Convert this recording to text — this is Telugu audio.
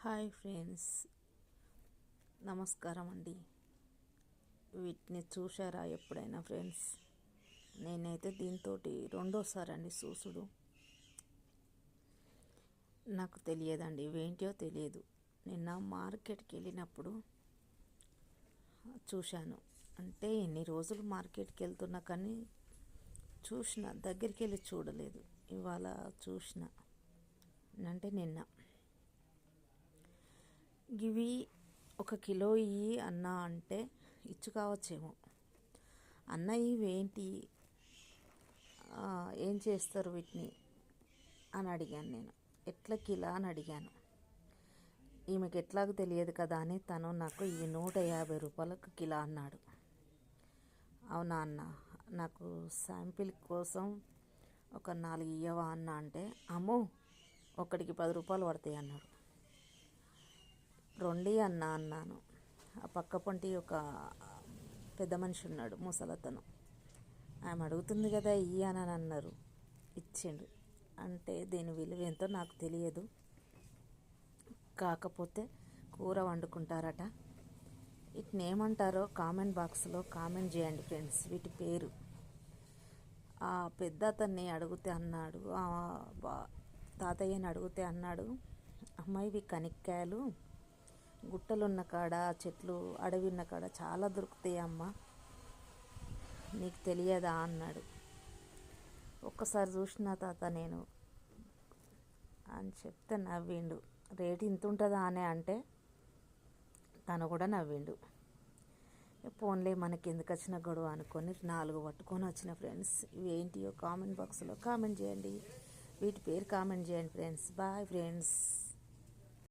హాయ్ ఫ్రెండ్స్, నమస్కారం అండి. వీటిని చూశారా ఎప్పుడైనా ఫ్రెండ్స్? నేనైతే దీంతో రెండోసారి అండి చూసుడు. నాకు తెలియదండి, ఇవేంటో తెలియదు. నిన్న మార్కెట్కి వెళ్ళినప్పుడు చూశాను. అంటే ఎన్ని రోజులు మార్కెట్కి వెళ్తున్నా కానీ చూసిన, దగ్గరికి వెళ్ళి చూడలేదు. ఇవాళ చూసిన, అంటే నిన్న. ఇవి 1 కిలో ఇవి అన్న అంటే ఇచ్చు కావచ్చేమో. అన్న ఇవేంటి, ఏం చేస్తారు వీటిని అని అడిగాను నేను. ఎట్లా కిలో అని అడిగాను. ఈమెకి ఎట్లాగో తెలియదు కదా అని తను నాకు ఇవి 150 రూపాయలకు కిలో అన్నాడు. అవునా అన్న, నాకు శాంపిల్ కోసం ఒక 4 ఇయ్యవా అన్న అంటే, అమ్మో ఒకటికి 10 రూపాయలు పడతాయి అన్నాడు. 2 అన్న అన్నాను. ఆ పక్క పొంటి ఒక పెద్ద మనిషి ఉన్నాడు, ముసలతను. ఆమె అడుగుతుంది కదా ఇయ్యి అని అన్నారు, ఇచ్చిండు. అంటే దీని విలువ ఎంతో నాకు తెలియదు. కాకపోతే కూర వండుకుంటారట. వీటిని ఏమంటారో కామెంట్ బాక్స్లో కామెంట్ చేయండి ఫ్రెండ్స్. వీటి పేరు ఆ పెద్ద అతన్ని అడిగితే అన్నాడు, తాతయ్యని అడిగితే అన్నాడు, అమ్మాయి ఇవి కనిక్కాయలు, గుట్టలున్న కాడ, చెట్లు అడవి ఉన్న కాడ చాలా దొరుకుతాయి అమ్మ, నీకు తెలియదా అన్నాడు. ఒక్కసారి చూసిన తాత నేను అని చెప్తే నవ్విండు. రేటు ఇంత ఉంటుందా అని అంటే తను కూడా నవ్విండు. ఫోన్లే మనకి ఎందుకు వచ్చిన గొడవ అనుకొని 4 పట్టుకొని వచ్చిన ఫ్రెండ్స్. ఇవేంటియో కామెంట్ బాక్స్లో కామెంట్ చేయండి. వీటి పేరు కామెంట్ చేయండి ఫ్రెండ్స్. Bye friends.